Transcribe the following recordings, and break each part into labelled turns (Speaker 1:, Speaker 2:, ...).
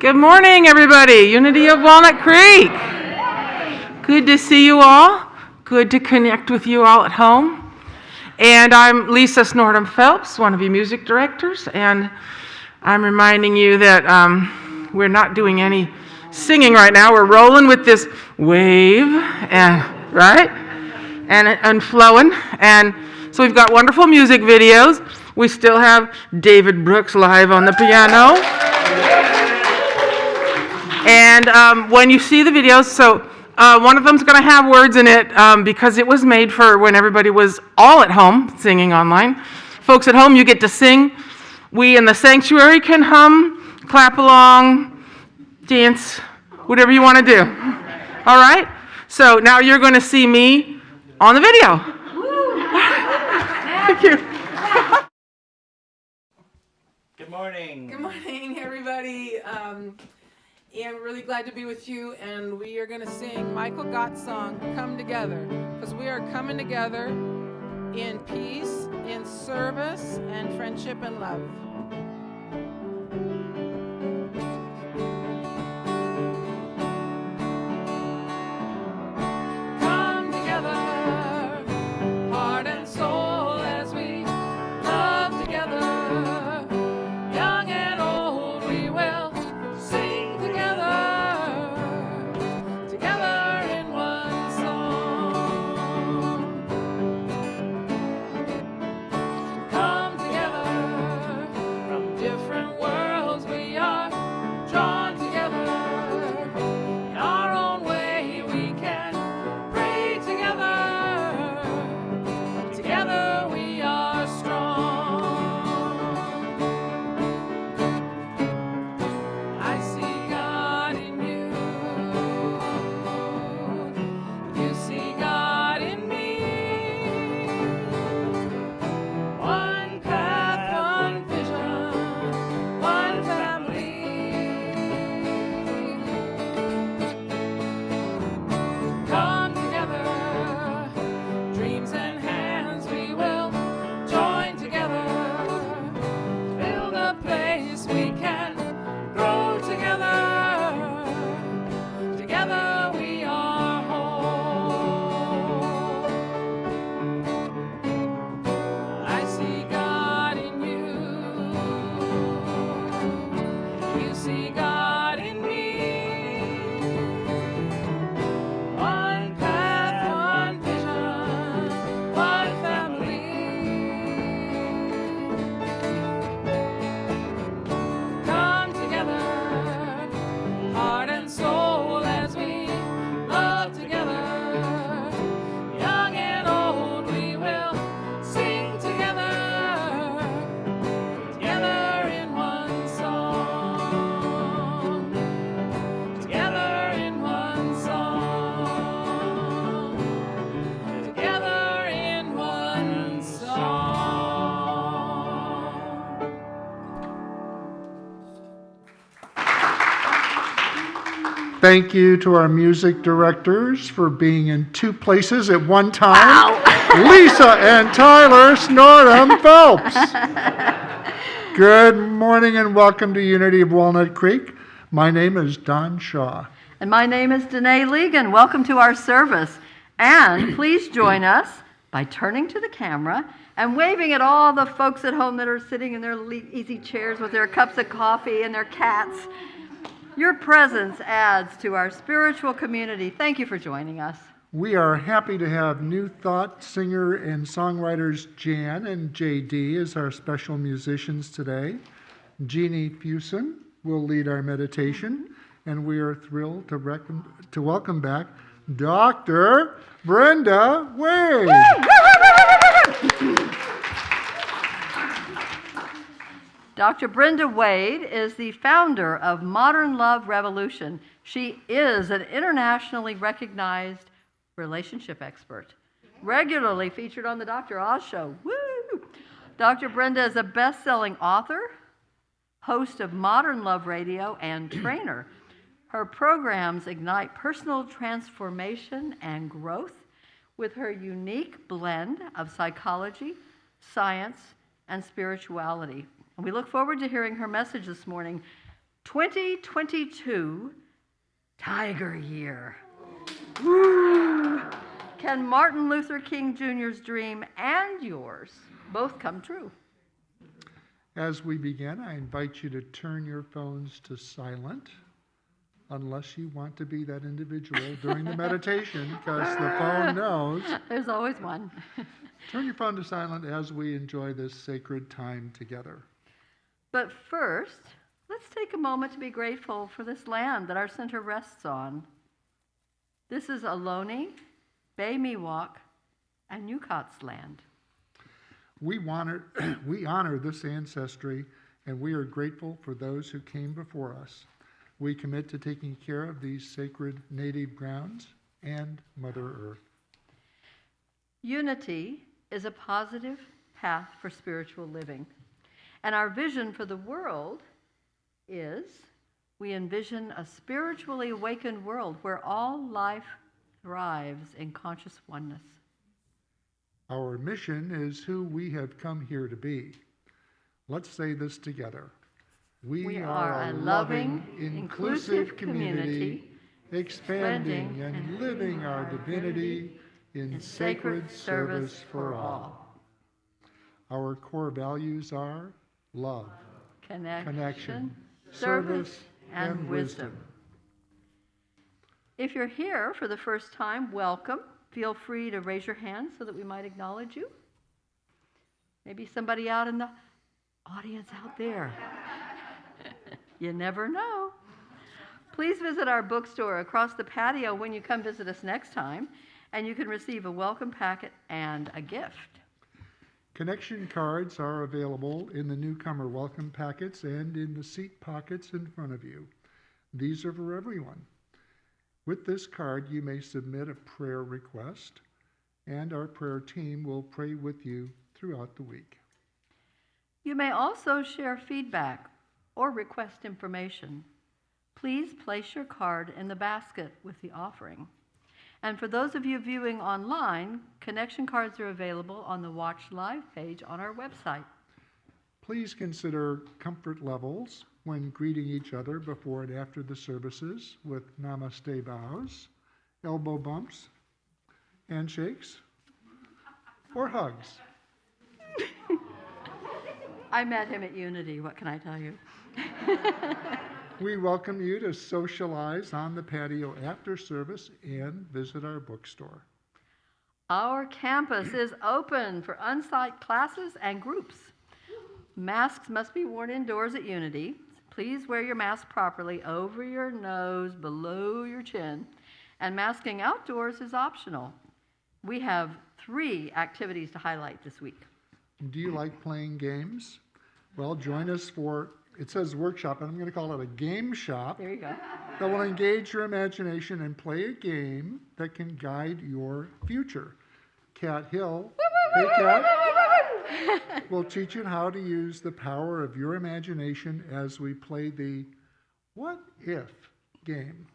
Speaker 1: Good morning, everybody. Unity of Walnut Creek. Good to see you all. Good to connect with you all at home. And I'm Lisa Snortum-Phelps, one of you music directors, and I'm reminding you that we're not doing any singing right now. We're rolling with this wave, right? And flowing. And so we've got wonderful music videos. We still have David Brooks live on the piano. And when you see the videos, so one of them's going to have words in it because it was made for when everybody was all at home singing online. Folks at home, you get to sing. We in the sanctuary can hum, clap along, dance, whatever you want to do. All right? So now you're going to see me on the video. Thank you.
Speaker 2: Good morning.
Speaker 1: Good morning, everybody. And we're really glad to be with you, and we are going to sing Michael Gott's song, Come Together, because we are coming together in peace, in service, and friendship and love. Come together, heart and soul, as we love together. Young and old, we will sing together in one song. Come together from different worlds, we are drawn together. In our own way, we can pray together. Together we are strong. I see God in you. You see God in me. One path, one vision, one family. Come together, dreams and hands, we will join together. Build a place we can grow together. Together we are whole. I see God in you. You see God in me. One path, one vision, one family. Come together, heart and soul, as we love together. Young and old, we will sing together. Together in one song. Together in one song. Together in one song.
Speaker 3: Thank you to our music directors for being in two places at one time. Lisa and Tyler Snortum-Phelps. Good morning and welcome to Unity of Walnut Creek. My name is Don Shaw.
Speaker 4: And my name is Danae Legan. Welcome to our service. And please join us by turning to the camera and waving at all the folks at home that are sitting in their easy chairs with their cups of coffee and their cats. Your presence adds to our spiritual community. Thank you for joining us.
Speaker 3: We are happy to have New Thought singer and songwriters Jan and JD as our special musicians today. Jeannie Fusen will lead our meditation, and we are thrilled to welcome back Dr. Brenda Wade.
Speaker 4: Dr. Brenda Wade is the founder of Modern Love Revolution. She is an internationally recognized relationship expert, regularly featured on the Dr. Oz Show. Woo! Dr. Brenda is a best-selling author, host of Modern Love Radio, and trainer. Her programs ignite personal transformation and growth with her unique blend of psychology, science, and spirituality. And we look forward to hearing her message this morning. 2022 Tiger Year. Woo! Can Martin Luther King Jr.'s dream and yours both come true?
Speaker 3: As we begin, I invite you to turn your phones to silent, unless you want to be that individual during the meditation, because the phone knows.
Speaker 4: There's always one.
Speaker 3: Turn your phone to silent as we enjoy this sacred time together.
Speaker 4: But first, let's take a moment to be grateful for this land that our center rests on. This is Ohlone, Bay Miwok, and Yukat's land.
Speaker 3: We honor this ancestry, and we are grateful for those who came before us. We commit to taking care of these sacred native grounds and Mother Earth.
Speaker 4: Unity is a positive path for spiritual living. And our vision for the world is we envision a spiritually awakened world where all life thrives in conscious oneness.
Speaker 3: Our mission is who we have come here to be. Let's say this together. We are a loving, inclusive community, expanding and living our divinity in sacred service for all. Our core values are love, connection, service, and wisdom. If you're here for the first time, welcome. Feel free to raise your hand so that we might acknowledge you. Maybe somebody out in the audience out there. You never know. Please visit our bookstore across the patio when you come visit us next time, and you can receive a welcome packet and a gift. Connection cards are available in the newcomer welcome packets and in the seat pockets in front of you. These are for everyone. With this card, you may submit a prayer request, and our prayer team will pray with you throughout the week. You may also share feedback or request information. Please place your card in the basket with the offering. And for those of you viewing online, connection cards are available on the Watch Live page on our website. Please consider comfort levels when greeting each other before and after the services with namaste bows, elbow bumps, handshakes, or hugs. I met him at Unity. What can I tell you? We welcome you to socialize on the patio after service and visit our bookstore. Our campus is open for on-site classes and groups. Masks must be worn indoors at Unity. Please wear your mask properly over your nose, below your chin, and masking outdoors is optional. We have 3 activities to highlight this week. Do you like playing games? Well, join us for, it says workshop, and I'm going to call it a game shop. There you go. That will engage your imagination and play a game that can guide your future. Cat Hill, hey Cat, will teach you how to use the power of your imagination as we play the What If game.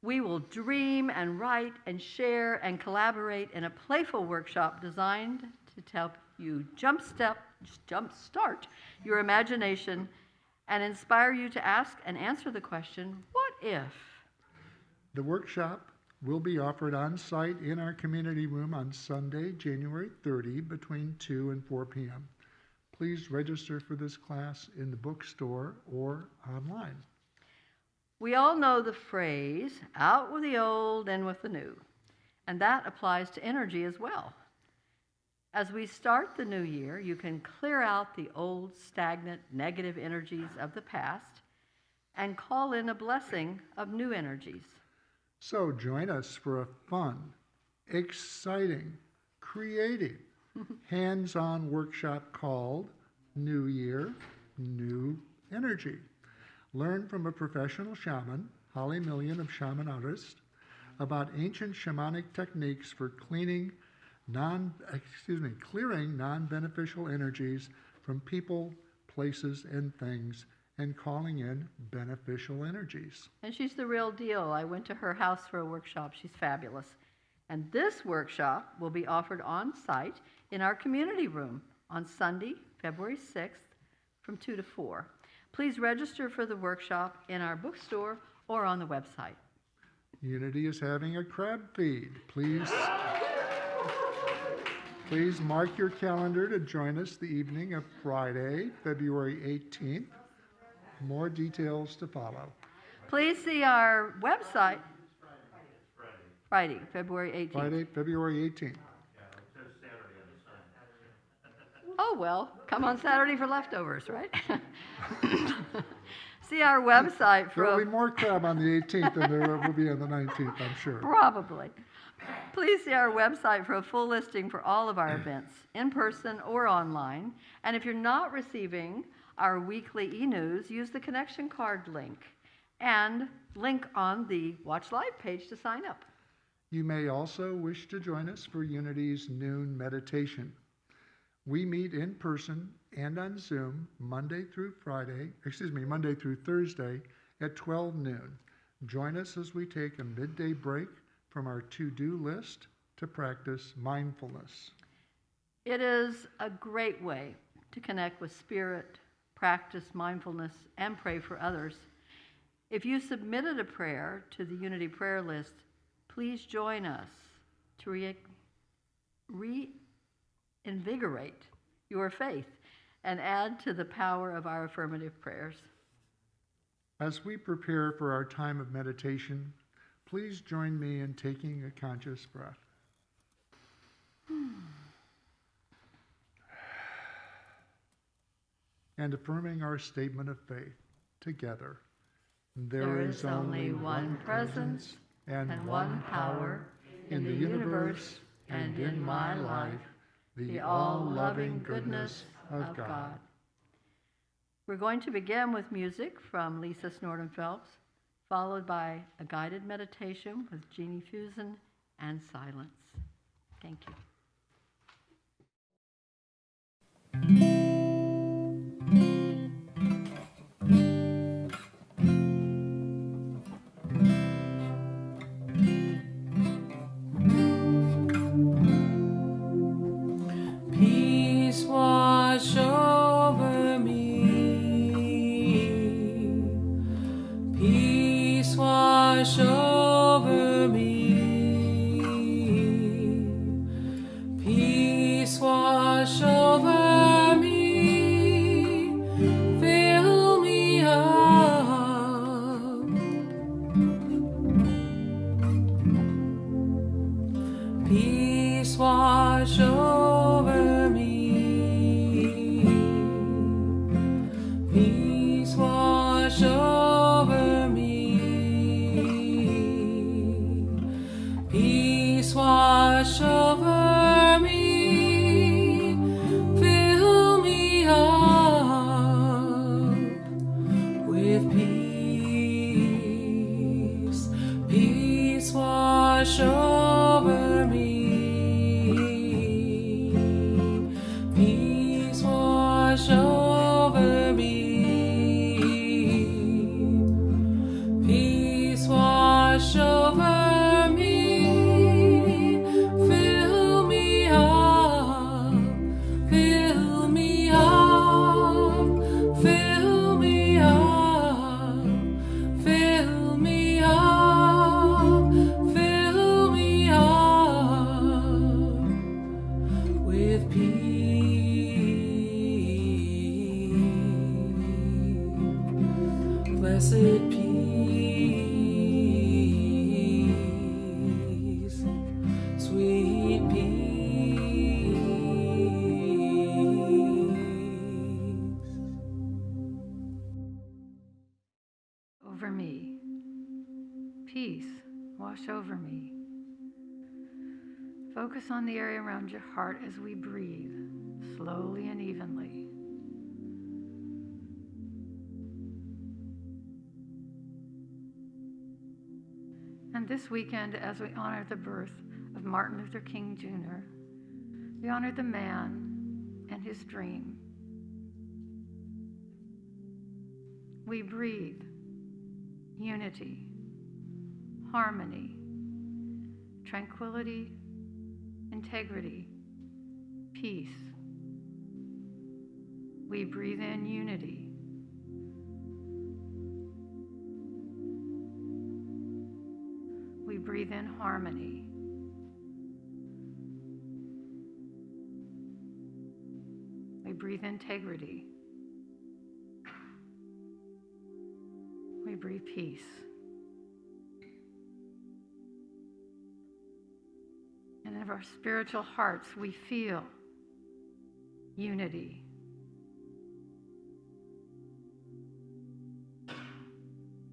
Speaker 3: We will dream and write and share and collaborate in a playful workshop designed to help you jumpstart your imagination and inspire you to ask and answer the question, what if? The workshop will be offered on site in our community room on Sunday, January 30, between 2 and 4 p.m. Please register for this class in the bookstore or online. We all know the phrase, out with the old, in with the new, and that applies to energy as well. As we start the new year, you can clear out the old, stagnant, negative energies of the past and call in a blessing of new energies. So join us for a fun, exciting, creative, hands-on workshop called New Year, New Energy. Learn from a professional shaman, Holly Million of Shaman Artist, about ancient shamanic techniques for clearing non-beneficial energies from people, places, and things, and calling in beneficial energies. And she's the real deal. I went to her house for a workshop. She's fabulous. And this workshop will be offered on site in our community room on Sunday, February 6th from 2 to 4.
Speaker 4: Please register for the workshop in our bookstore or on the website.
Speaker 3: Unity is having a crab feed. Please mark your calendar to join us the evening of Friday, February 18th. More details to follow.
Speaker 4: Please see our website. Friday, February 18th.
Speaker 3: Friday, February 18th.
Speaker 4: Oh, well, come on Saturday for leftovers, right? See our website for...
Speaker 3: There will be more crab on the 18th than there will be on the 19th, I'm sure.
Speaker 4: Probably. Please see our website for a full listing for all of our events, in person or online. And if you're not receiving our weekly e-news, use the connection card link and link on the Watch Live page to sign up.
Speaker 3: You may also wish to join us for Unity's noon meditation. We meet in person and on Zoom Monday through Thursday at 12 noon. Join us as we take a midday break from our to-do list to practice mindfulness.
Speaker 4: It is a great way to connect with Spirit, practice mindfulness, and pray for others. If you submitted a prayer to the Unity prayer list, please join us to reinvigorate your faith and add to the power of our affirmative prayers.
Speaker 3: As we prepare for our time of meditation, please join me in taking a conscious breath. And affirming our statement of faith together.
Speaker 4: There is only one presence and one power in the universe and in my life, the all-loving goodness of God. We're going to begin with music from Lisa Snortum-Phelps, followed by a guided meditation with Jeannie Fusen and silence. Thank you.
Speaker 1: Peace wash over me. Peace wash over me. Peace wash over me. Fill me up. Peace wash over me. Peace wash over me. Peace wash over me. Fill me up with peace. Peace wash over me. Peace wash over me. Peace wash over me. Fill me up. Fill me up. Fill me up. Fill me up. Fill me up with peace. Blessed peace, sweet peace.
Speaker 5: Over me. Peace, wash over me. Focus on the area around your heart as we breathe, slowly and evenly. And this weekend, as we honor the birth of Martin Luther King Jr., we honor the man and his dream. We breathe unity, harmony, tranquility, integrity, peace. We breathe in unity, breathe in harmony. We breathe integrity. We breathe peace. And in our spiritual hearts, we feel unity.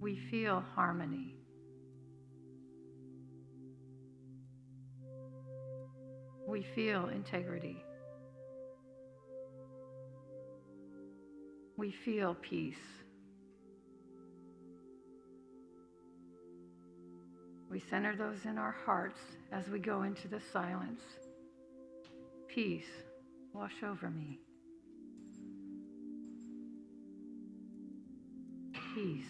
Speaker 5: We feel harmony. We feel integrity. We feel peace. We center those in our hearts as we go into the silence. Peace, wash over me. Peace.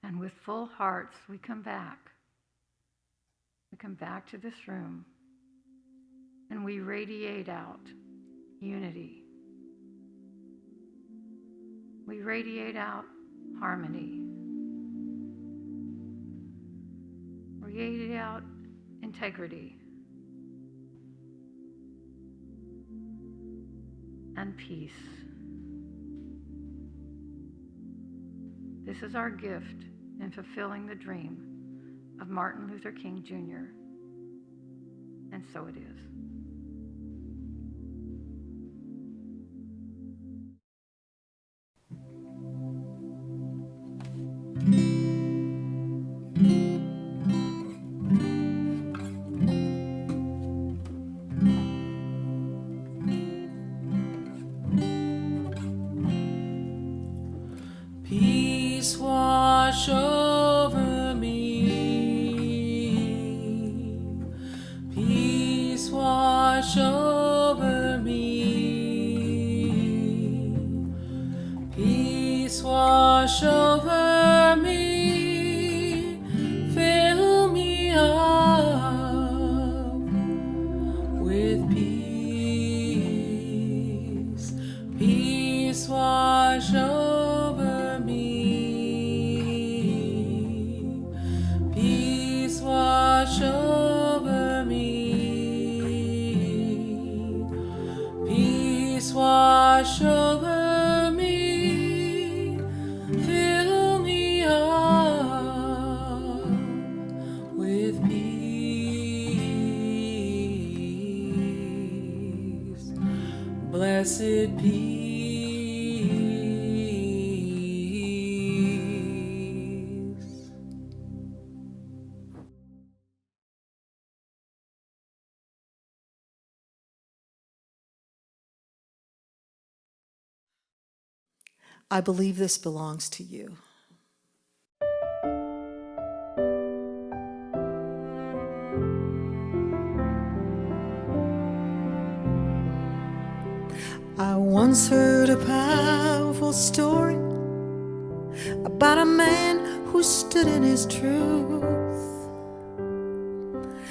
Speaker 5: And with full hearts, we come back. We come back to this room and we radiate out unity. We radiate out harmony. Radiate out integrity and peace. This is our gift in fulfilling the dream of Martin Luther King Jr. And so it is.
Speaker 6: Peace wash over me. Peace wash over me. Peace wash over me. Fill me up with peace. Peace wash over me. Peace wash over me. Peace wash over me. Fill me up with peace. Blessed peace.
Speaker 7: I believe this belongs to you. I once heard a powerful story about a man who stood in his truth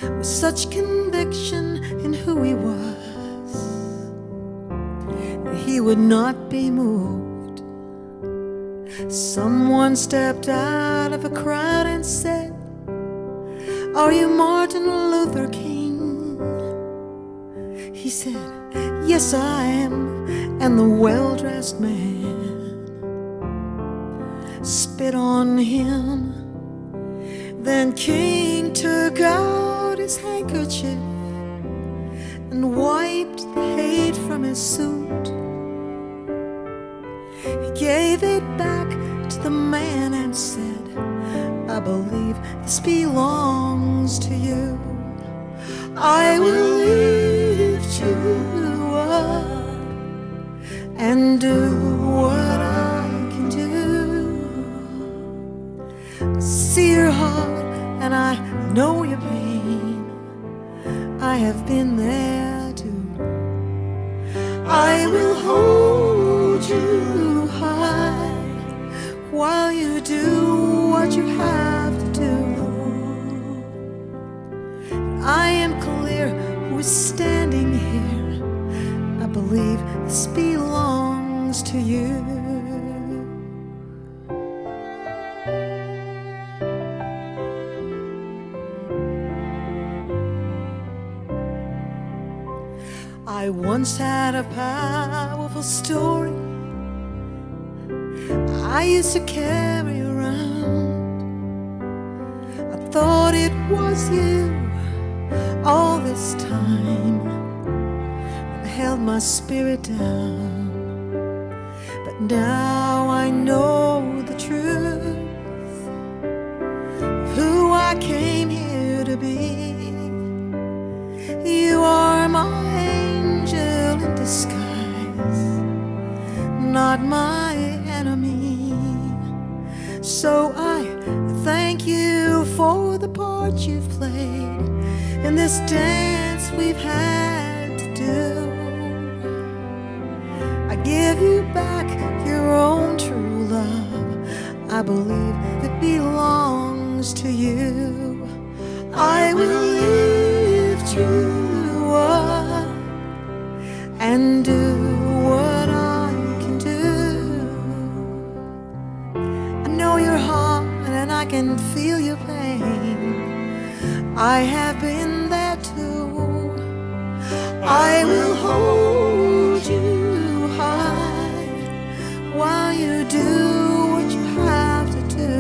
Speaker 7: with such conviction in who he was that he would not be moved. Someone stepped out of a crowd and said, "Are you Martin Luther King?" He said, "Yes, I am." And the well-dressed man spit on him. Then King took out his handkerchief and wiped the hate from his suit. He gave it back to the man and said, "I believe this belongs to you. I will lift you up and do what I can do. I see your heart and I know your pain. I have been there too. I will hold you high while you do what you have to do. I am clear who is standing here. I believe this belongs to you." I once had a powerful story I used to carry around. I thought it was you all this time. Held my spirit down, but now I know the truth of who I came here to be. You are my angel in disguise, not my enemy. So I thank you for the part you've played in this dance we've had to do. I give you back your own true love. I believe it belongs to you. I will lift you up and do what I can do. I know your heart and I can feel your pain. I have been there too. I will hold you high while you do what you have to do.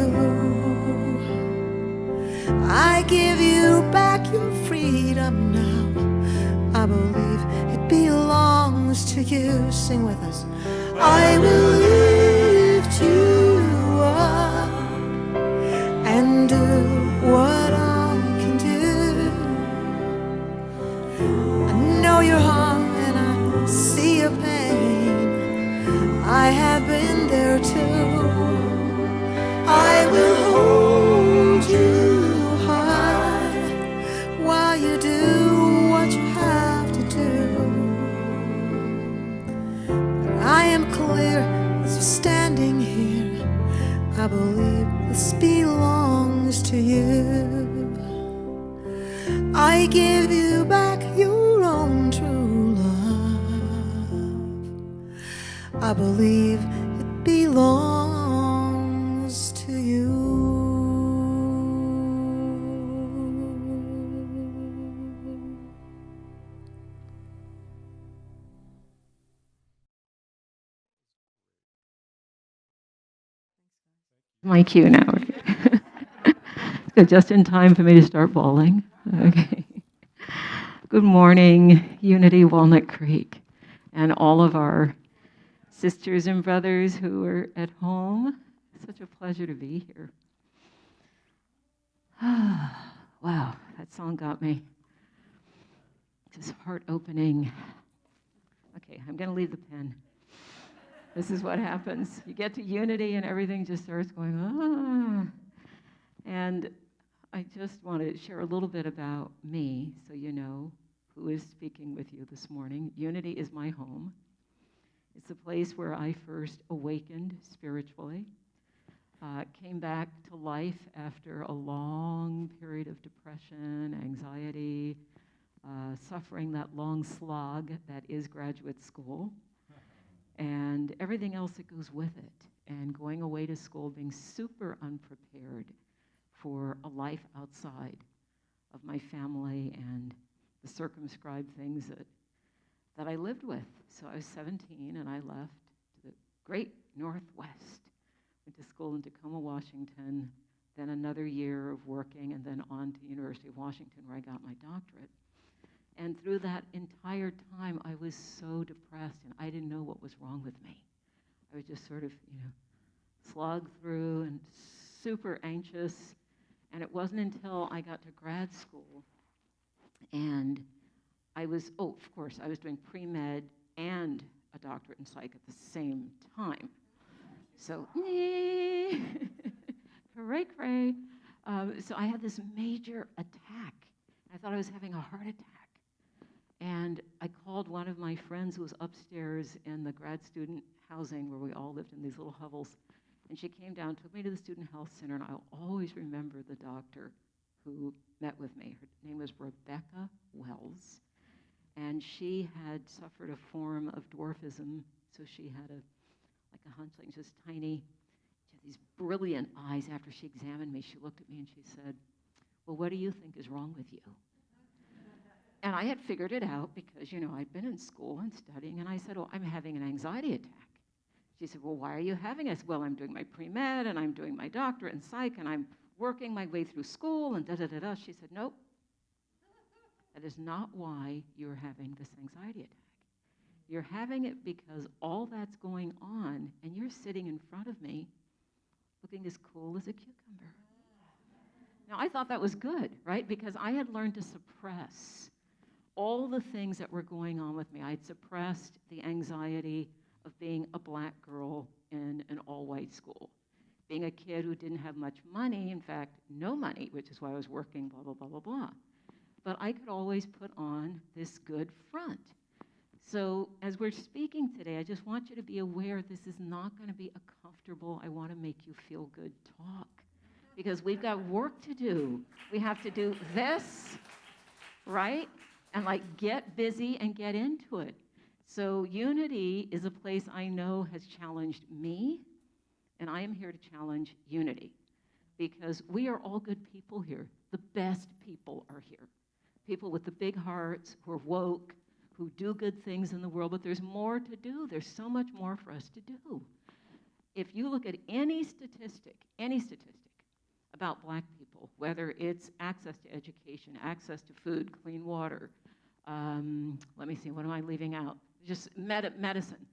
Speaker 7: I give you back your freedom now. I believe it belongs to you. Sing with us. I will lift you up and do what I can do. I know your heart and I see your pain. I have been there too. I will hold you high while you do what you have to do. I am clear as you're standing here. I believe this belongs to you. I give you back your own true love. I believe it belongs to you.
Speaker 8: My cue now. So just in time for me to start bawling. Okay. Good morning, Unity Walnut Creek, and all of our sisters and brothers who are at home. Such a pleasure to be here. Wow, that song got me. Just heart opening. Okay, I'm going to leave the pen. This is what happens. You get to unity and everything just starts going, ah. And I just want to share a little bit about me so you know who is speaking with you this morning. Unity is my home. It's the place where I first awakened spiritually, came back to life after a long period of depression, anxiety, suffering that long slog that is graduate school, and everything else that goes with it, and going away to school being super unprepared for a life outside of my family and the circumscribed things that I lived with. So I was 17 and I left to the great Northwest, went to school in Tacoma, Washington, then another year of working, and then on to University of Washington where I got my doctorate. And through that entire time, I was so depressed and I didn't know what was wrong with me. I was just sort of, slog through and super anxious. And it wasn't until I got to grad school and I was doing pre-med and a doctorate in psych at the same time. So, cray. So I had this major attack. I thought I was having a heart attack. And I called one of my friends who was upstairs in the grad student housing where we all lived in these little hovels. And she came down, took me to the Student Health Center, and I'll always remember the doctor who met with me. Her name was Rebecca Wells. And she had suffered a form of dwarfism, so she had a hunchling, just tiny. She had these brilliant eyes. After she examined me, she looked at me and she said, "Well, what do you think is wrong with you?" And I had figured it out because, I'd been in school and studying, and I said, "Oh, I'm having an anxiety attack." She said, "Well, why are you having it?" I said, "Well, I'm doing my pre-med, and I'm doing my doctorate in psych, and I'm working my way through school, and da-da-da-da." She said, "Nope. That is not why you're having this anxiety attack. You're having it because all that's going on, and you're sitting in front of me looking as cool as a cucumber." Now, I thought that was good, right? Because I had learned to suppress all the things that were going on with me. I had suppressed the anxiety of being a black girl in an all-white school, being a kid who didn't have much money, in fact, no money, which is why I was working, blah, blah, blah, blah, blah. But I could always put on this good front. So as we're speaking today, I just want you to be aware this is not going to be a comfortable, I want to make you feel good talk, because we've got work to do. We have to do this, right? And get busy and get into it. So Unity is a place I know has challenged me, and I am here to challenge Unity, because we are all good people here. The best people are here. People with the big hearts, who are woke, who do good things in the world, but there's more to do. There's so much more for us to do. If you look at any statistic about black people, whether it's access to education, access to food, clean water, let me see, what am I leaving out? Just medicine.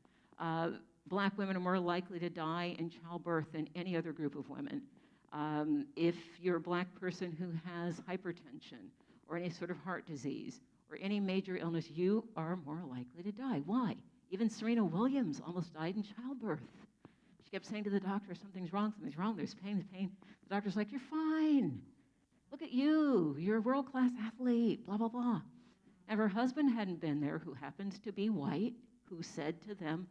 Speaker 8: Black women are more likely to die in childbirth than any other group of women. If you're a black person who has hypertension or any sort of heart disease or any major illness, you are more likely to die. Why? Even Serena Williams almost died in childbirth. She kept saying to the doctor, something's wrong, there's pain. The doctor's like, "You're fine. Look at you. You're a world-class athlete, blah, blah, blah." And her husband hadn't been there, who happens to be white, who said to them,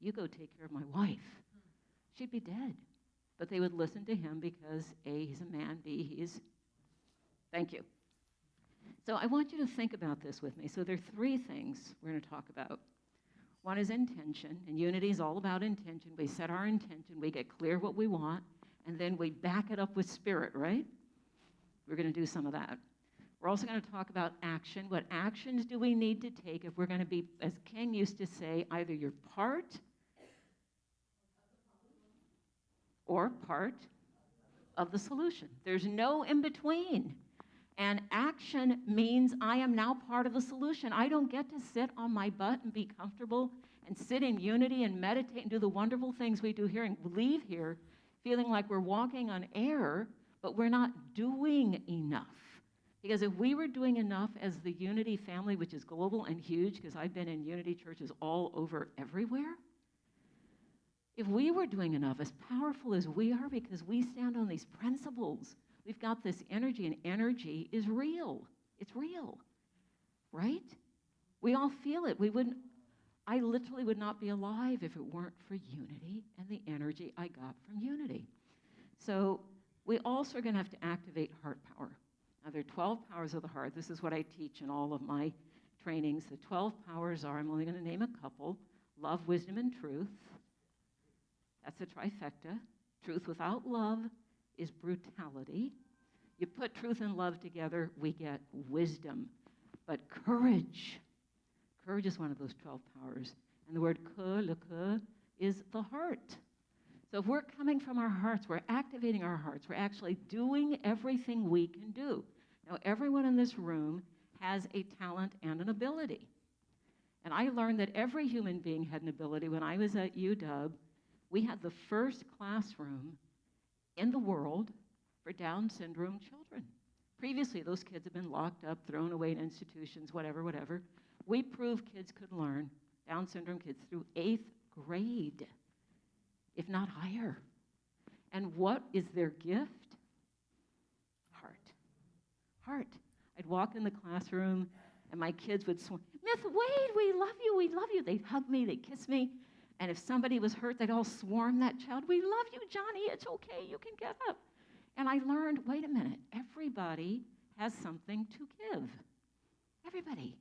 Speaker 8: "You go take care of my wife." She'd be dead. But they would listen to him because A, he's a man, B, thank you. So I want you to think about this with me. So there are three things we're going to talk about. One is intention, and Unity is all about intention. We set our intention, we get clear what we want, and then we back it up with spirit, right? We're going to do some of that. We're also going to talk about action. What actions do we need to take if we're going to be, as King used to say, either you're part or part of the solution. There's no in between. And action means I am now part of the solution. I don't get to sit on my butt and be comfortable and sit in unity and meditate and do the wonderful things we do here and leave here feeling like we're walking on air, but we're not doing enough. Because if we were doing enough as the Unity family, which is global and huge, because I've been in Unity churches all over everywhere, If we were doing enough, as powerful as we are, because we stand on these principles, we've got this energy, and energy is real. It's real, right? We all feel it. I literally would not be alive if it weren't for unity and the energy I got from unity. So we also are going to have to activate heart power. Now, there are 12 powers of the heart. This is what I teach in all of my trainings. The 12 powers are, I'm only going to name a couple: love, wisdom, and truth. That's a trifecta. Truth without love is brutality. You put truth and love together, we get wisdom. But courage is one of those 12 powers. And the word le que, is the heart. So if we're coming from our hearts, we're activating our hearts, we're actually doing everything we can do. Now, everyone in this room has a talent and an ability. And I learned that every human being had an ability. When I was at UW, we had the first classroom in the world for Down syndrome children. Previously, those kids had been locked up, thrown away in institutions, whatever. We proved kids could learn, Down syndrome kids, through 8th grade, if not higher. And what is their gift? Heart. I'd walk in the classroom, and my kids would swear, "Miss Wade, we love you. They'd hug me, they'd kiss me. And if somebody was hurt, they'd all swarm that child. "We love you, Johnny. It's okay. You can get up." And I learned, wait a minute, everybody has something to give. Everybody.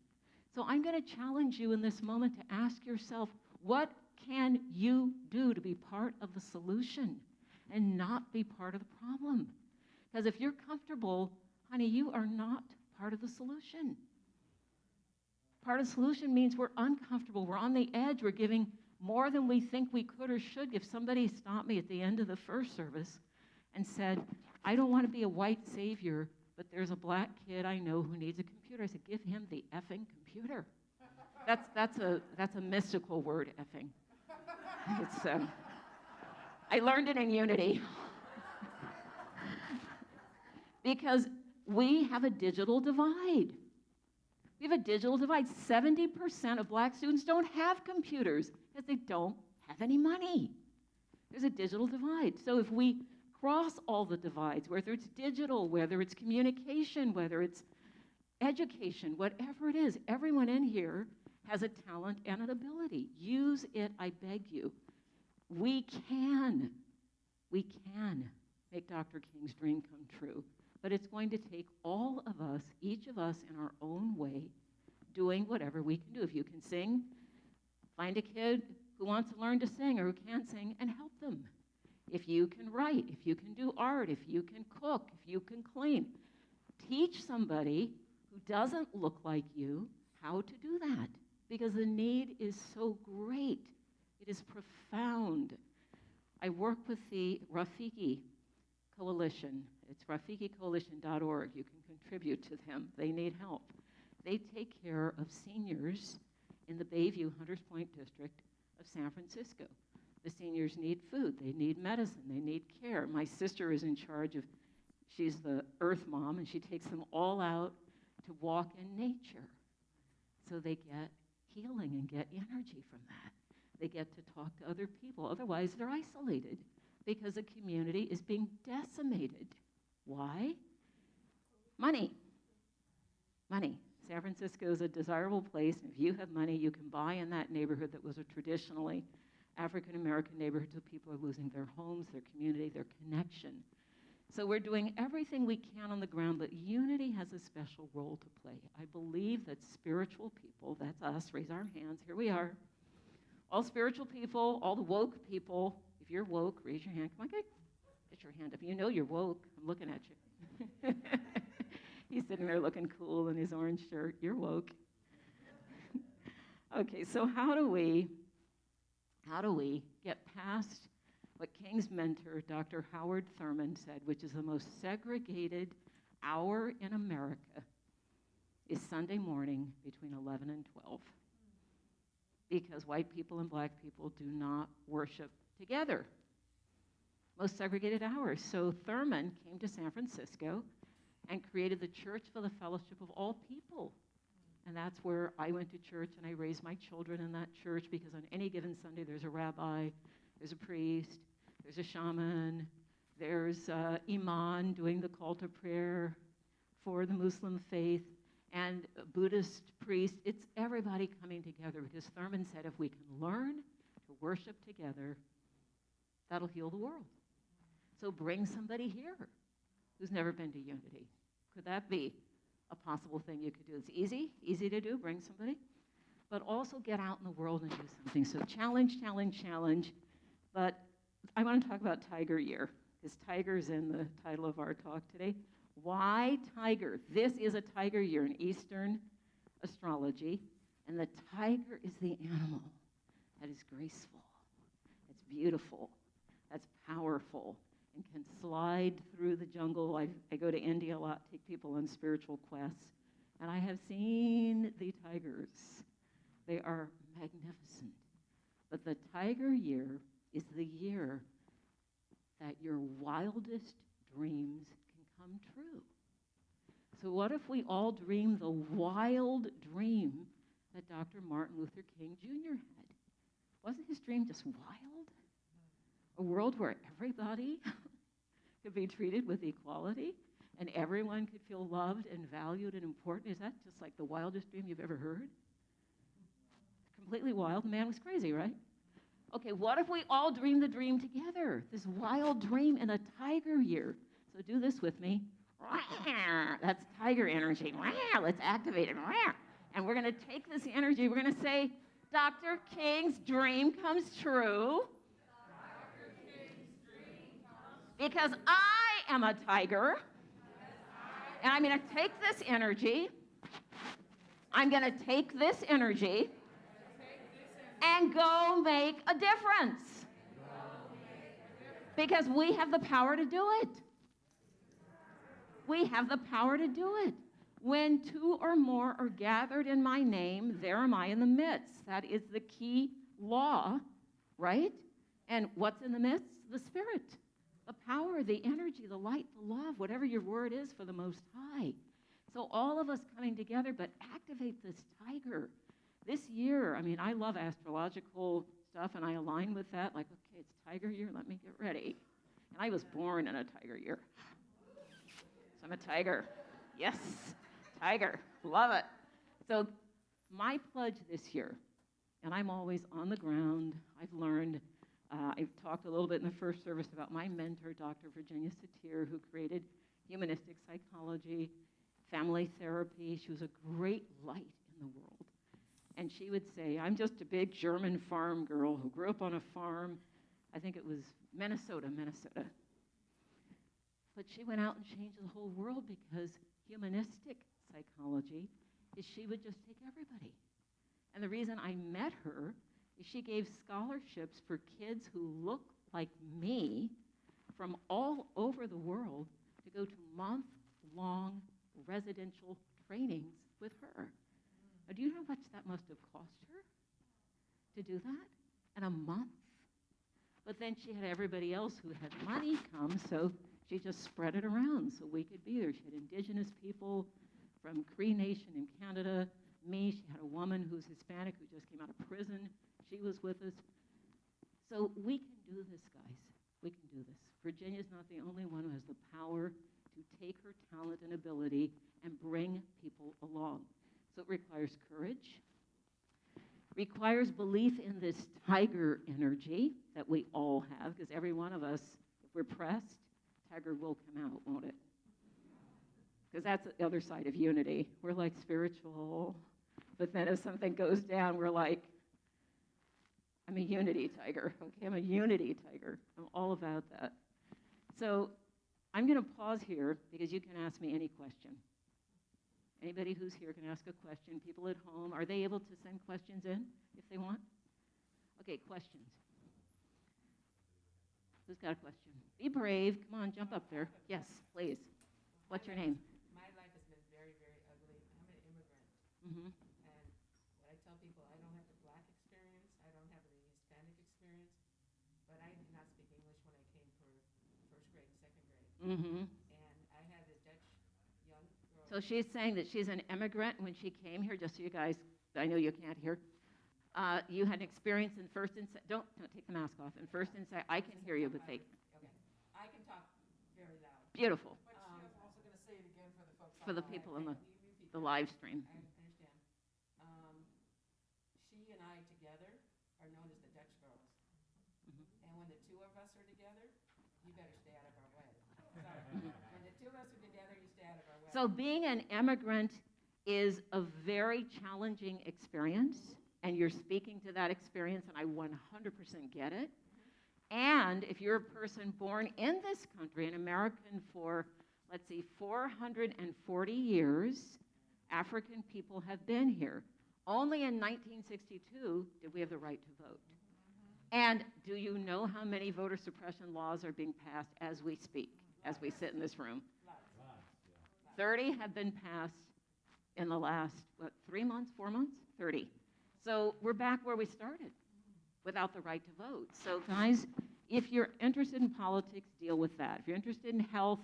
Speaker 8: So I'm going to challenge you in this moment to ask yourself, what can you do to be part of the solution and not be part of the problem? Because if you're comfortable, honey, you are not part of the solution. Part of the solution means we're uncomfortable. We're on the edge. We're giving more than we think we could or should. If somebody stopped me at the end of the first service and said, "I don't want to be a white savior, but there's a black kid I know who needs a computer," I said, "Give him the effing computer." That's a mystical word, effing. It's I learned it in Unity. Because we have a digital divide. We have a digital divide. 70% of black students don't have computers because they don't have any money. There's a digital divide. So if we cross all the divides, whether it's digital, whether it's communication, whether it's education, whatever it is, everyone in here has a talent and an ability. Use it, I beg you. We can make Dr. King's dream come true. But it's going to take all of us, each of us in our own way, doing whatever we can do. If you can sing, find a kid who wants to learn to sing or who can't sing and help them. If you can write, if you can do art, if you can cook, if you can clean, teach somebody who doesn't look like you how to do that, because the need is so great. It is profound. I work with the Rafiki Coalition. It's rafikicoalition.org. You can contribute to them. They need help. They take care of seniors in the Bayview Hunters Point district of San Francisco. The seniors need food. They need medicine. They need care. My sister is in charge of, she's the earth mom, and she takes them all out to walk in nature. So they get healing and get energy from that. They get to talk to other people. Otherwise, they're isolated because the community is being decimated. Why? Money. San Francisco is a desirable place, and if you have money, you can buy in that neighborhood that was a traditionally African-American neighborhood, so people are losing their homes, their community, their connection. So we're doing everything we can on the ground, but unity has a special role to play. I believe that spiritual people, that's us, raise our hands, here we are. All spiritual people, all the woke people, if you're woke, raise your hand. Come on, get your hand up. You know you're woke. I'm looking at you. He's sitting there looking cool in his orange shirt. You're woke. Okay, so how do we get past what King's mentor, Dr. Howard Thurman, said, which is the most segregated hour in America is Sunday morning between 11 and 12. Because white people and black people do not worship together. Most segregated hours. So Thurman came to San Francisco and created the Church for the Fellowship of All People. And that's where I went to church, and I raised my children in that church, because on any given Sunday there's a rabbi There's a priest, there's a shaman, there's imam doing the call to prayer for the Muslim faith, and a Buddhist priest. It's everybody coming together because Thurman said if we can learn to worship together, that'll heal the world. So bring somebody here who's never been to Unity. Could that be a possible thing you could do? It's easy to do, bring somebody. But also get out in the world and do something. So challenge, challenge, challenge. But I want to talk about Tiger Year, because Tiger's in the title of our talk today. Why Tiger? This is a Tiger Year in Eastern astrology, and the tiger is the animal that is graceful, that's beautiful, that's powerful, and can slide through the jungle. I go to India a lot, take people on spiritual quests, and I have seen the tigers. They are magnificent. But the Tiger Year is the year that your wildest dreams can come true. So what if we all dream the wild dream that Dr. Martin Luther King Jr. had? Wasn't his dream just wild? A world where everybody could be treated with equality and everyone could feel loved and valued and important. Is that just like the wildest dream you've ever heard? Completely wild. The man was crazy, right? Okay, what if we all dream the dream together? This wild dream in a tiger year. So do this with me. That's tiger energy. Let's activate it. And we're going to take this energy. We're going to say, Dr. King's dream comes true. Because I am a tiger. And I'm going to take this energy. I'm going to take this energy and go make a difference. Because we have the power to do it. We have the power to do it. When two or more are gathered in my name, there am I in the midst. That is the key law, right? And what's in the midst? The Spirit, the power, the energy, the light, the love, whatever your word is for the Most High. So all of us coming together, but activate this tiger. This year, I mean, I love astrological stuff, and I align with that. Like, okay, it's Tiger Year, let me get ready. And I was born in a Tiger Year. So I'm a tiger. Yes, tiger. Love it. So my pledge this year, and I'm always on the ground. I've learned, I've talked a little bit in the first service about my mentor, Dr. Virginia Satir, who created humanistic psychology, family therapy. She was a great light in the world. And she would say, I'm just a big German farm girl who grew up on a farm. I think it was Minnesota. But she went out and changed the whole world because humanistic psychology is she would just take everybody. And the reason I met her is she gave scholarships for kids who look like me from all over the world to go to month-long residential trainings with her. Now, do you know how much that must have cost her to do that in a month? But then she had everybody else who had money come, so she just spread it around so we could be there. She had indigenous people from Cree Nation in Canada, me. She had a woman who's Hispanic who just came out of prison. She was with us. So we can do this, guys. We can do this. Virginia's not the only one who has the power to take her talent and ability and bring people along. So it requires courage, requires belief in this tiger energy that we all have, because every one of us, if we're pressed, tiger will come out, won't it? Because that's the other side of unity. We're like spiritual, but then if something goes down, we're like, I'm a unity tiger. Okay, I'm a unity tiger. I'm all about that. So I'm going to pause here because you can ask me any question. Anybody who's here can ask a question. People at home, are they able to send questions in if they want? Okay, questions. Who's got a question? Be brave. Come on, jump up there. Yes, please. What's your name?
Speaker 6: My life has been very, very ugly. I'm an immigrant.
Speaker 8: Mm-hmm.
Speaker 6: And what I tell people, I don't have the black experience. I don't have the Hispanic experience. But I did not speak English when I came for first grade and second grade.
Speaker 8: Mm-hmm.
Speaker 6: And I had a Dutch young girl.
Speaker 8: So she's saying that she's an immigrant when she came here, just so you guys, I know you can't hear. You had an experience in first and don't take the mask off. In first and second, I can hear you, but they.
Speaker 6: Okay. I can talk very loud.
Speaker 8: Beautiful.
Speaker 6: But she was also going to say it again for the folks
Speaker 8: For the
Speaker 6: online.
Speaker 8: people in
Speaker 6: Can
Speaker 8: the
Speaker 6: you repeat
Speaker 8: the
Speaker 6: that?
Speaker 8: live stream.
Speaker 6: I understand. She and I together are known as the Dutch girls. And when the two of us are together, you better stay out of our way. Sorry. When the two of us are together, you stay out of our way.
Speaker 8: So being an immigrant is a very challenging experience, and you're speaking to that experience, and I 100% get it. And if you're a person born in this country, an American for, let's see, 440 years, African people have been here. Only in 1962 did we have the right to vote. And do you know how many voter suppression laws are being passed as we speak, as we sit in this room? 30 have been passed in the last, 3 months, 4 months? 30. So we're back where we started, without the right to vote. So guys, if you're interested in politics, deal with that. If you're interested in health,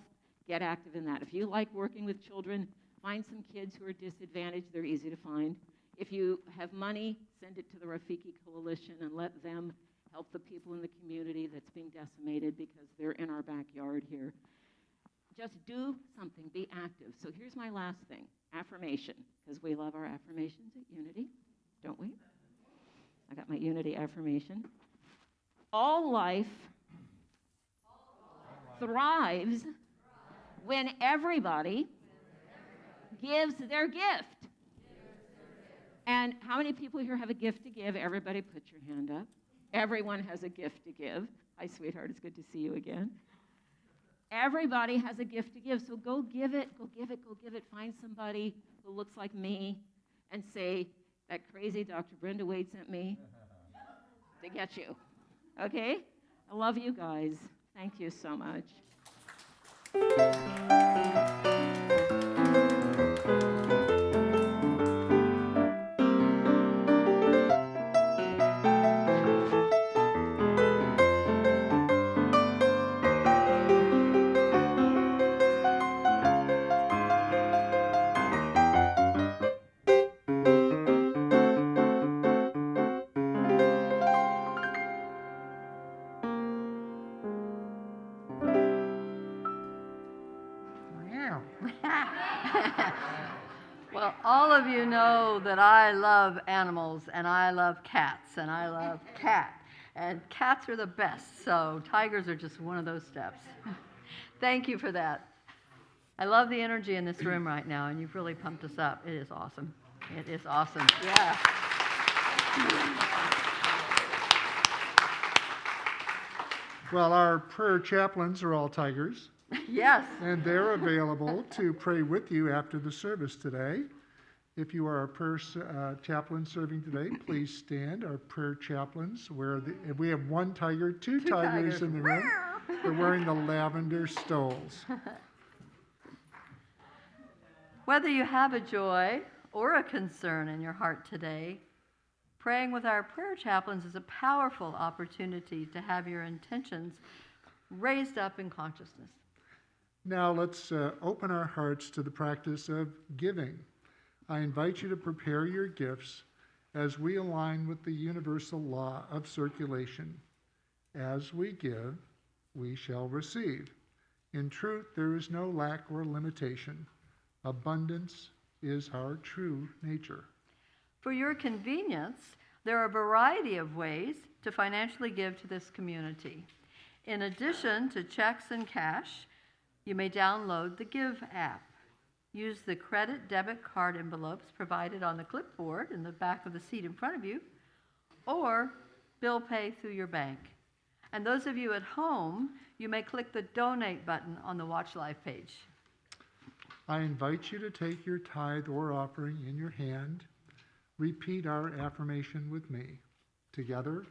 Speaker 8: get active in that. If you like working with children, find some kids who are disadvantaged. They're easy to find. If you have money, send it to the Rafiki Coalition and let them help the people in the community that's being decimated because they're in our backyard here. Just do something, be active. So here's my last thing, affirmation, because we love our affirmations at Unity, don't we? I got my Unity affirmation. All life thrives when everybody gives their gift. And how many people here have a gift to give? Everybody put your hand up. Everyone has a gift to give. Hi, sweetheart, it's good to see you again. Everybody has a gift to give, so go give it, go give it, go give it. Find somebody who looks like me and say, that crazy Dr. Brenda Wade sent me to get you. Okay? I love you guys. Thank you so much.
Speaker 4: Well, all of you know that I love animals, and I love cats, and I love cat. And cats are the best, so tigers are just one of those steps. Thank you for that. I love the energy in this room right now, and you've really pumped us up. It is awesome. It is awesome. Yeah.
Speaker 3: Well, our prayer chaplains are all tigers,
Speaker 4: Yes.
Speaker 3: and they're available to pray with you after the service today. If you are a prayer chaplain serving today, please stand. Our prayer chaplains, we have one tiger, two tigers in the room. They're wearing the lavender stoles.
Speaker 4: Whether you have a joy or a concern in your heart today, praying with our prayer chaplains is a powerful opportunity to have your intentions raised up in consciousness.
Speaker 3: Now let's open our hearts to the practice of giving. I invite you to prepare your gifts as we align with the universal law of circulation. As we give, we shall receive. In truth, there is no lack or limitation. Abundance is our true nature.
Speaker 4: For your convenience, there are a variety of ways to financially give to this community. In addition to checks and cash, you may download the Give app. Use the credit debit card envelopes provided on the clipboard in the back of the seat in front of you, or bill pay through your bank. And those of you at home, you may click the donate button on the Watch Live page.
Speaker 3: I invite you to take your tithe or offering in your hand. Repeat our affirmation with me. Together,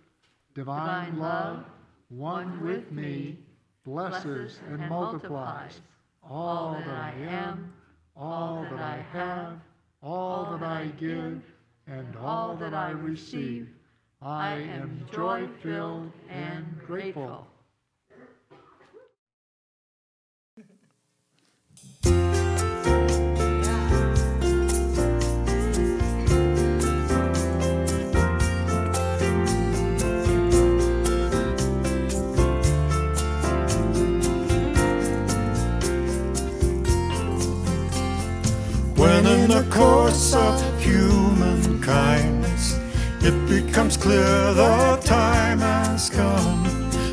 Speaker 3: divine love, one with me, blesses and multiplies all that I am, all that I have, all that I give, and all that I receive. I am joy-filled and grateful.
Speaker 9: it becomes clear the time has come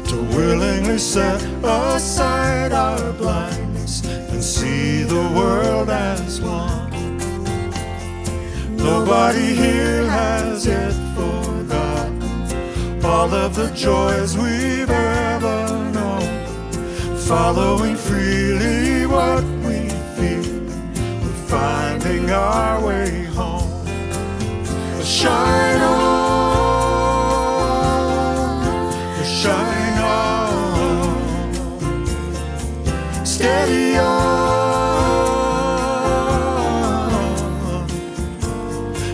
Speaker 9: to willingly set aside our blindness and see the world as one. Nobody here has yet forgotten all of the joys we've ever known, following freely what we feel, we're finding our way home. Shine on, shine on, steady on,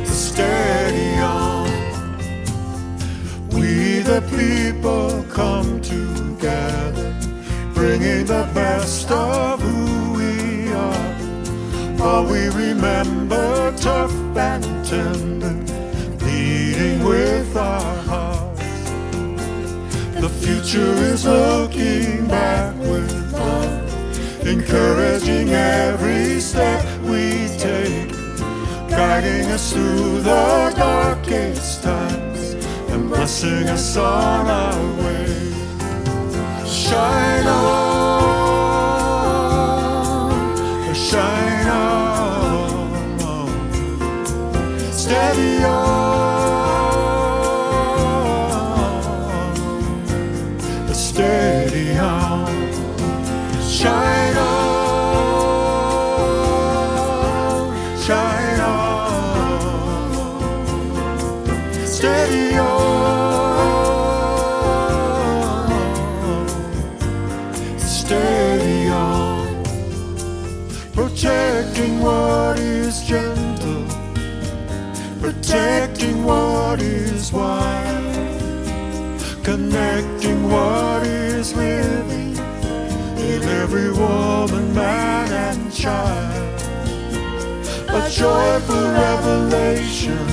Speaker 9: steady on. We the people come together, bringing the best of who we are. All we remember, tough and tender, leading with our hearts. The future is looking back with love, encouraging every step we take, guiding us through the darkest times and blessing us on our way. Shine on, shine on, steady on, steady on. Shine on, shine on, steady on, steady on. Protecting what is gentle, protecting what is wise, connecting what is living in every woman, man, and child. A joyful revelation,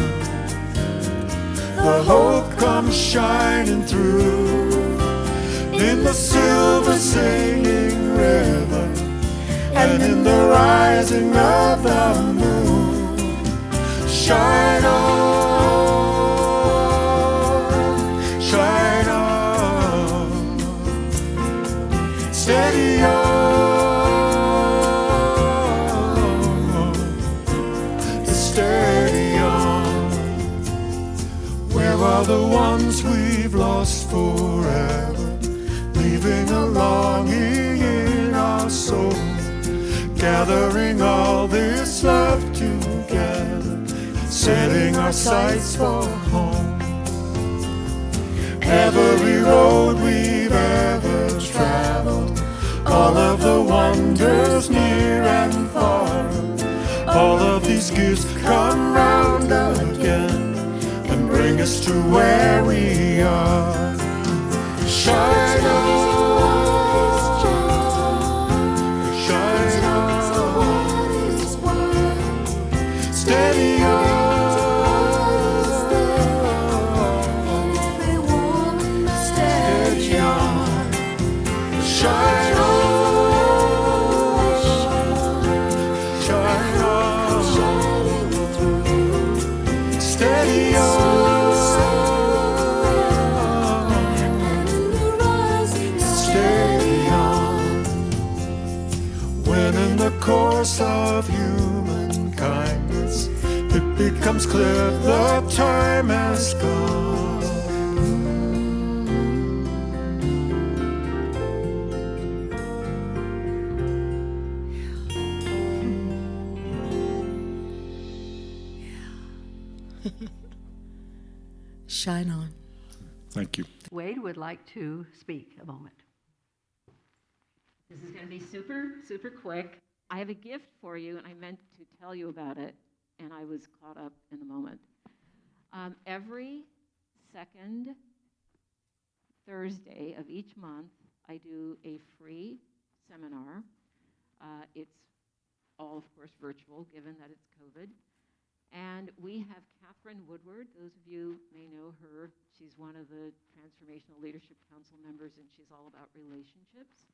Speaker 9: the hope comes shining through in the silver singing river and in the rising of the moon. Shine on, shine on, steady on, steady on. Where are the ones we've lost forever, leaving a longing in our soul, gathering all this love together, setting our sights for home. Every road we've ever traveled, all of the wonders near and far, all of these gifts come round again and bring us to where we are. Shine on, shine on, steady on, steady on. Shine on, shine on, steady on, steady on. When in the course of human kindness it becomes clear the time has gone,
Speaker 7: Shine on.
Speaker 9: Thank you.
Speaker 4: Wade would like to speak a moment.
Speaker 8: This is going to be super, super quick. I have a gift for you, and I meant to tell you about it, and I was caught up in the moment. Every second Thursday of each month, I do a free seminar. It's all, of course, virtual, given that it's COVID. And we have Catherine Woodward. Those of you may know her. She's one of the Transformational Leadership Council members, and she's all about relationships.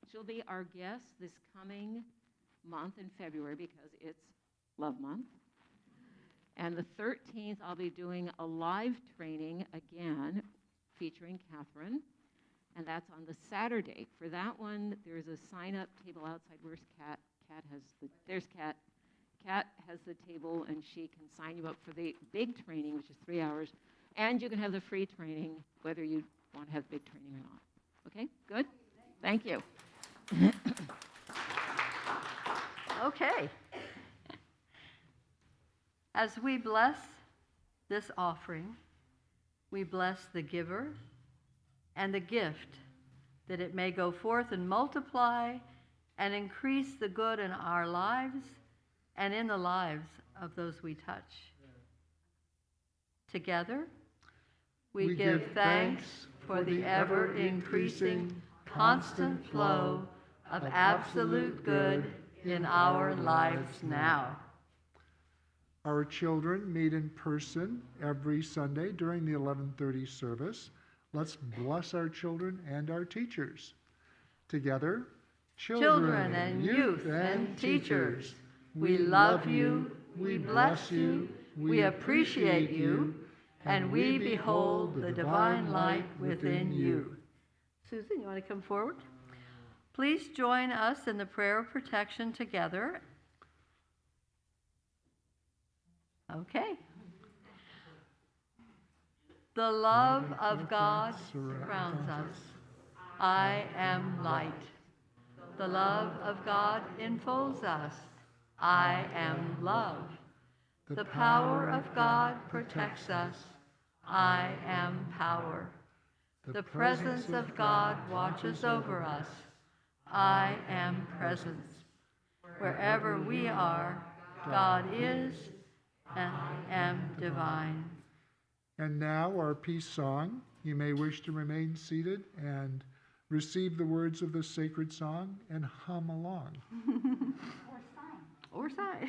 Speaker 8: She'll be our guest this coming month in February because it's Love Month. And the 13th, I'll be doing a live training again featuring Catherine, and that's on the Saturday. For that one, there's a sign-up table outside. Where's Kat? There's Kat. Kat has the table, and she can sign you up for the big training, which is 3 hours, and you can have the free training, whether you want to have big training or not. Okay, good? Thank you.
Speaker 4: Okay. As we bless this offering, we bless the giver and the gift, that it may go forth and multiply and increase the good in our lives and in the lives of those we touch. Together, we give thanks for the ever-increasing, constant flow of absolute good in our lives now.
Speaker 3: Our children meet in person every Sunday during the 11:30 service. Let's bless our children and our teachers. Together,
Speaker 4: Children and youth and teachers, we love you, we bless you, we appreciate you, and we behold the divine light within you. Susan, you want to come forward? Please join us in the prayer of protection together. Okay. The love of God surrounds us. I am light. The love of God enfolds us. I am love. The power of God protects us. I am power. The presence of God watches over us. I am presence. Wherever we are, God is, and I am divine.
Speaker 3: And now our peace song. You may wish to remain seated and receive the words of the sacred song and hum along.
Speaker 4: Or sigh.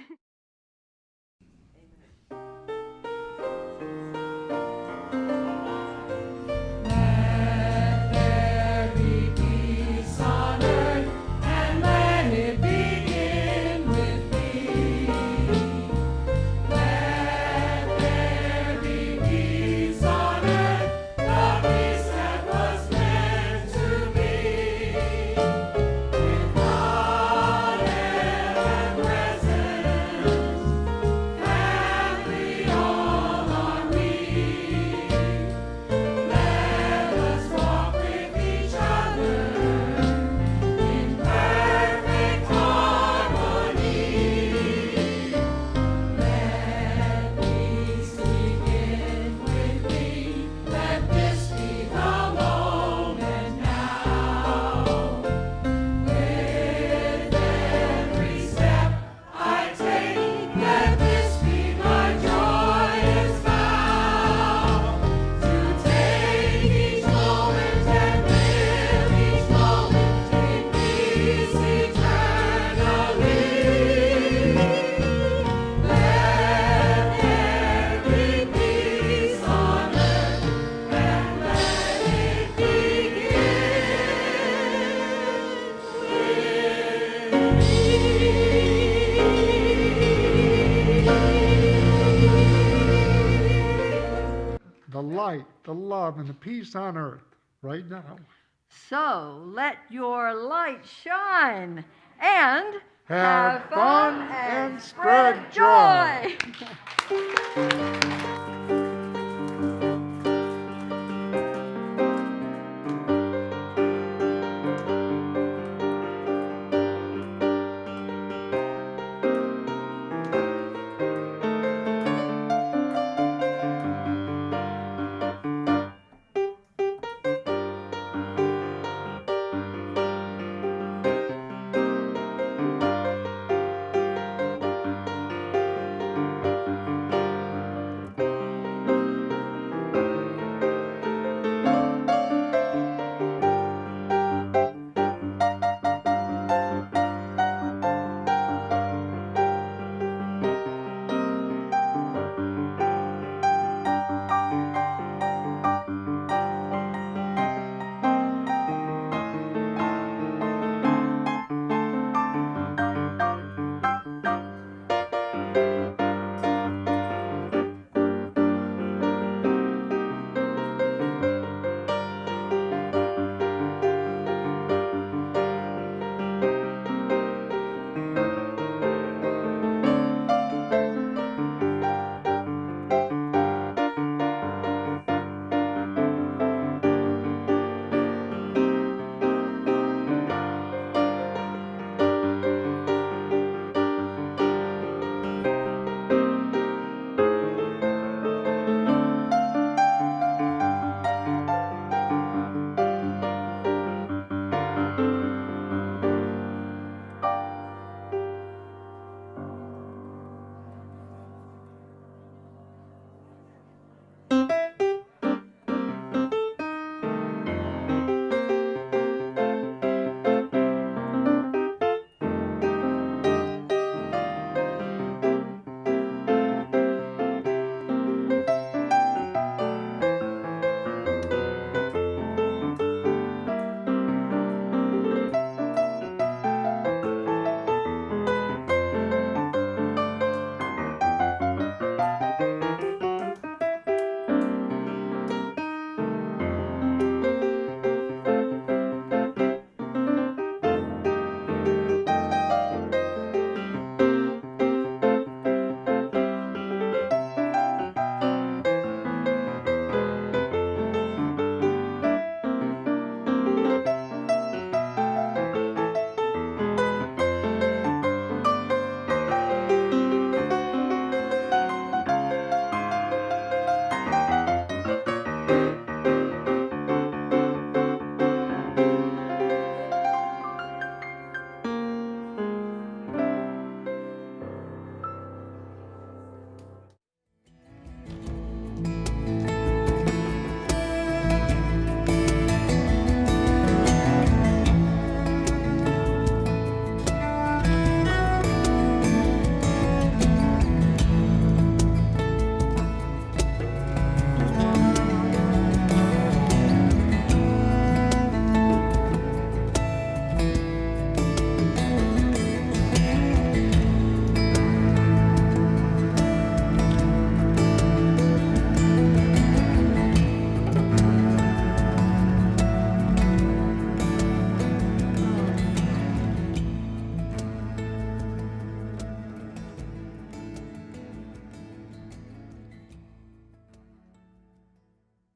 Speaker 3: The love and the peace on earth right now.
Speaker 4: So let your light shine and
Speaker 3: have fun and spread joy.